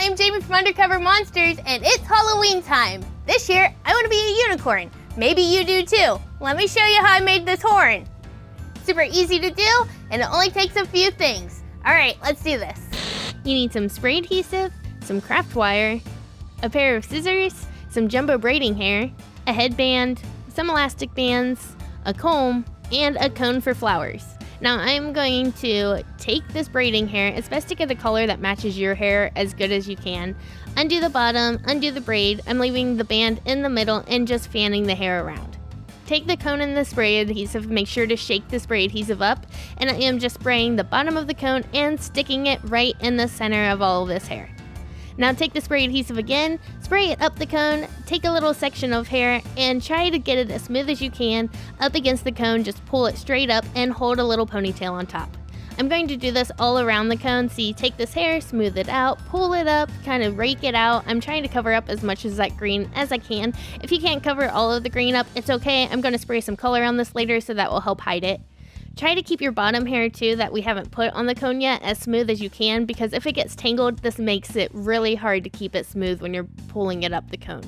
I'm Jaymie from Undercover Monsters, and it's Halloween time. This year, I want to be a unicorn. Maybe you do too. Let me show you how I made this horn. Super easy to do, and it only takes a few things. All right, let's do this. You need some spray adhesive, some craft wire, a pair of scissors, some jumbo braiding hair, a headband, some elastic bands, a comb, and a cone for flowers. Now I'm going to take this braiding hair. It's best to get a color that matches your hair as good as you can. Undo the bottom, undo the braid. I'm leaving the band in the middle and just fanning the hair around. Take the cone and the spray adhesive, make sure to shake the spray adhesive up, and I am just spraying the bottom of the cone and sticking it right in the center of all of this hair. Now take the spray adhesive again, spray it up the cone, take a little section of hair and try to get it as smooth as you can up against the cone. Just pull it straight up and hold a little ponytail on top. I'm going to do this all around the cone. So you take this hair, smooth it out, pull it up, kind of rake it out. I'm trying to cover up as much of that green as I can. If you can't cover all of the green up, it's okay. I'm going to spray some color on this later, so that will help hide it. Try to keep your bottom hair too that we haven't put on the cone yet as smooth as you can, because if it gets tangled, this makes it really hard to keep it smooth when you're pulling it up the cone.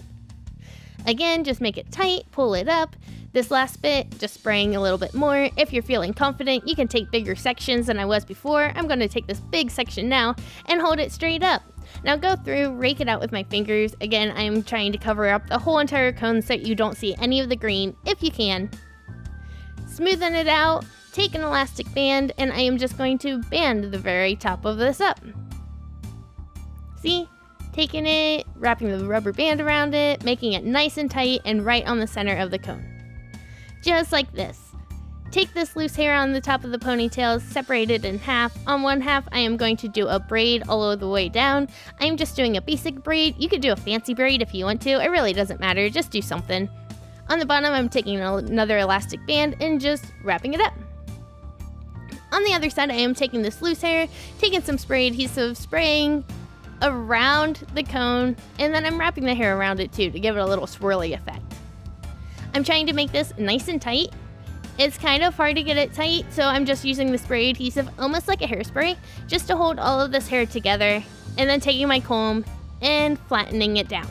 Again, just make it tight, pull it up. This last bit, just spraying a little bit more. If you're feeling confident, you can take bigger sections than I was before. I'm going to take this big section now and hold it straight up. Now go through, rake it out with my fingers. Again, I am trying to cover up the whole entire cone so that you don't see any of the green if you can. Smoothen it out. Take an elastic band, and I am just going to band the very top of this up. See? Taking it, wrapping the rubber band around it, making it nice and tight and right on the center of the cone. Just like this. Take this loose hair on the top of the ponytail, separate it in half. On one half, I am going to do a braid all the way down. I am just doing a basic braid. You could do a fancy braid if you want to. It really doesn't matter. Just do something. On the bottom, I'm taking another elastic band and just wrapping it up. On the other side, I am taking this loose hair, taking some spray adhesive, spraying around the cone, and then I'm wrapping the hair around it too to give it a little swirly effect. I'm trying to make this nice and tight. It's kind of hard to get it tight, so I'm just using the spray adhesive almost like a hairspray just to hold all of this hair together, and then taking my comb and flattening it down.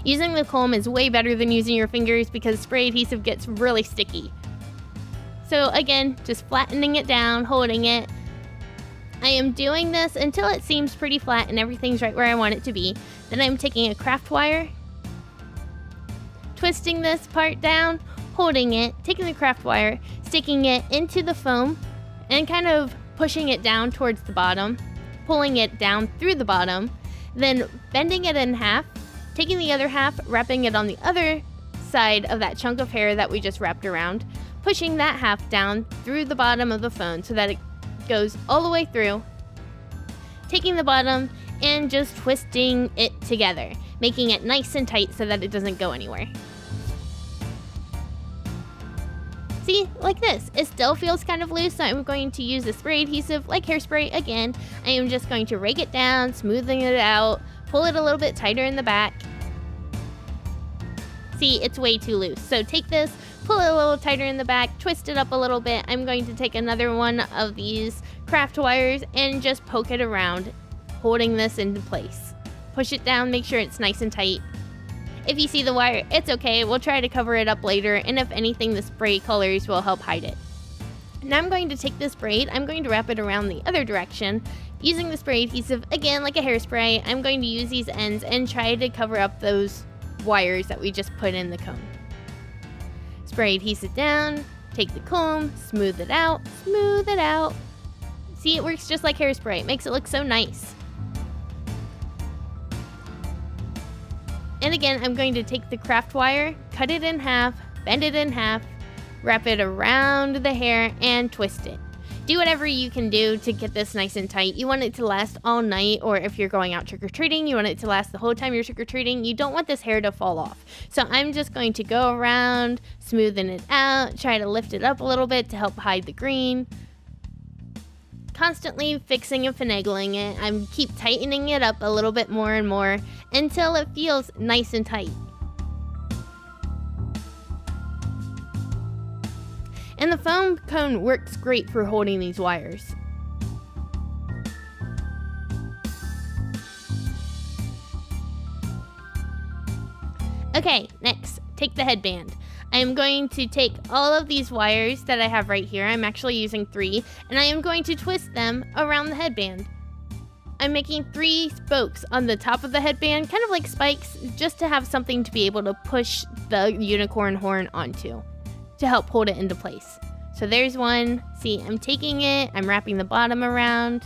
Using the comb is way better than using your fingers because spray adhesive gets really sticky. So again, just flattening it down, holding it. I am doing this until it seems pretty flat and everything's right where I want it to be. Then I'm taking a craft wire, twisting this part down, holding it, taking the craft wire, sticking it into the foam, and kind of pushing it down towards the bottom, pulling it down through the bottom, then bending it in half, taking the other half, wrapping it on the other side of that chunk of hair that we just wrapped around, pushing that half down through the bottom of the phone so that it goes all the way through, taking the bottom and just twisting it together, making it nice and tight so that it doesn't go anywhere. See, like this. It still feels kind of loose, so I'm going to use the spray adhesive like hairspray again. I am just going to rake it down, smoothing it out, pull it a little bit tighter in the back. See, it's way too loose. So take this, pull it a little tighter in the back, twist it up a little bit. I'm going to take another one of these craft wires and just poke it around, holding this into place. Push it down, make sure it's nice and tight. If you see the wire, it's okay. We'll try to cover it up later, and if anything, the spray colors will help hide it. Now I'm going to take this braid, I'm going to wrap it around the other direction. Using the spray adhesive, again, like a hairspray, I'm going to use these ends and try to cover up those wires that we just put in the cone. Spray adhesive down, take the comb, smooth it out, smooth it out. See, it works just like hairspray. It makes it look so nice. And again, I'm going to take the craft wire, cut it in half, bend it in half, wrap it around the hair, and twist it. Do whatever you can do to get this nice and tight. You want it to last all night, or if you're going out trick-or-treating, you want it to last the whole time you're trick-or-treating. You don't want this hair to fall off. So I'm just going to go around, smoothing it out, try to lift it up a little bit to help hide the green. Constantly fixing and finagling it. I keep tightening it up a little bit more and more until it feels nice and tight. And the foam cone works great for holding these wires. Okay, next, take the headband. I am going to take all of these wires that I have right here. I'm actually using 3, and I am going to twist them around the headband. I'm making 3 spokes on the top of the headband, kind of like spikes, just to have something to be able to push the unicorn horn onto to help hold it into place. So there's one. See, I'm taking it, I'm wrapping the bottom around.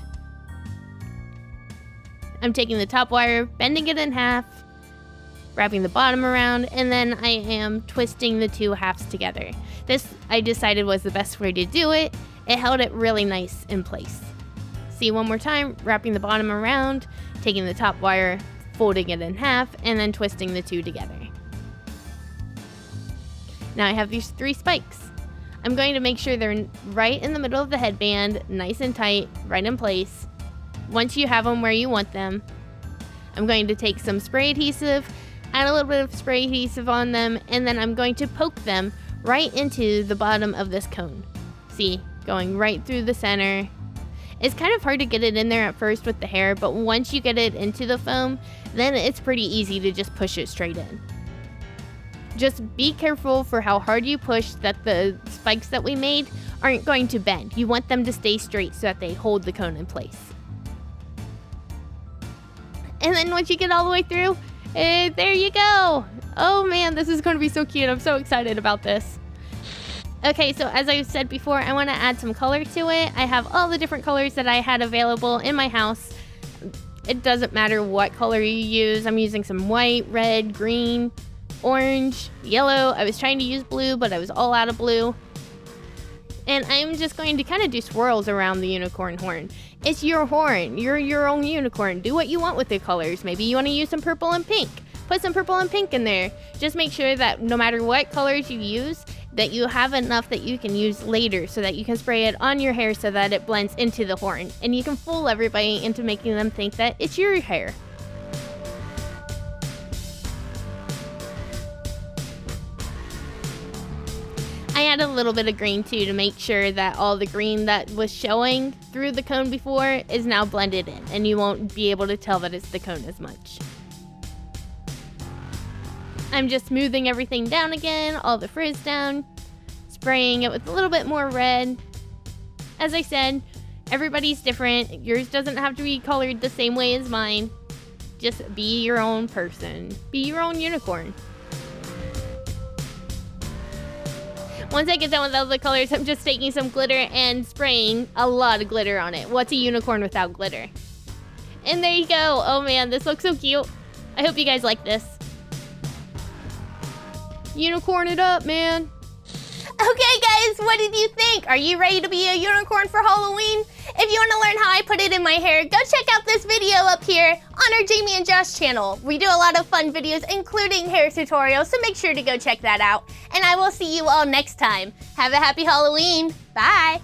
I'm taking the top wire, bending it in half, wrapping the bottom around, and then I am twisting the 2 halves together. This, I decided, was the best way to do it. It held it really nice in place. See, one more time, wrapping the bottom around, taking the top wire, folding it in half, and then twisting the 2 together. Now I have these 3 spikes. I'm going to make sure they're right in the middle of the headband, nice and tight, right in place. Once you have them where you want them, I'm going to take some spray adhesive, add a little bit of spray adhesive on them, and then I'm going to poke them right into the bottom of this cone. See, going right through the center. It's kind of hard to get it in there at first with the hair, but once you get it into the foam, then it's pretty easy to just push it straight in. Just be careful for how hard you push, that the spikes that we made aren't going to bend. You want them to stay straight so that they hold the cone in place. And then once you get all the way through, there you go. Oh man, this is going to be so cute. I'm so excited about this. Okay, so as I said before, I want to add some color to it. I have all the different colors that I had available in my house. It doesn't matter what color you use. I'm using some white, red, green, orange, yellow. I was trying to use blue, but I was all out of blue. And I'm just going to kind of do swirls around the unicorn horn. It's your horn. You're your own unicorn. Do what you want with the colors. Maybe you want to use some purple and pink. Put some purple and pink in there. Just make sure that no matter what colors you use, that you have enough that you can use later so that you can spray it on your hair so that it blends into the horn. And you can fool everybody into making them think that it's your hair. I add a little bit of green too to make sure that all the green that was showing through the cone before is now blended in, and you won't be able to tell that it's the cone as much. I'm just smoothing everything down again, all the frizz down, spraying it with a little bit more red. As I said, everybody's different. Yours doesn't have to be colored the same way as mine. Just be your own person. Be your own unicorn. Once I get done with all the colors, I'm just taking some glitter and spraying a lot of glitter on it. What's a unicorn without glitter? And there you go. Oh man, this looks so cute. I hope you guys like this. Unicorn it up, man. Okay guys, what did you think? Are you ready to be a unicorn for Halloween? If you want to learn how I put it in my hair, go check out this video up here on our Jaymie and Josh channel. We do a lot of fun videos, including hair tutorials, so make sure to go check that out. And I will see you all next time. Have a happy Halloween. Bye.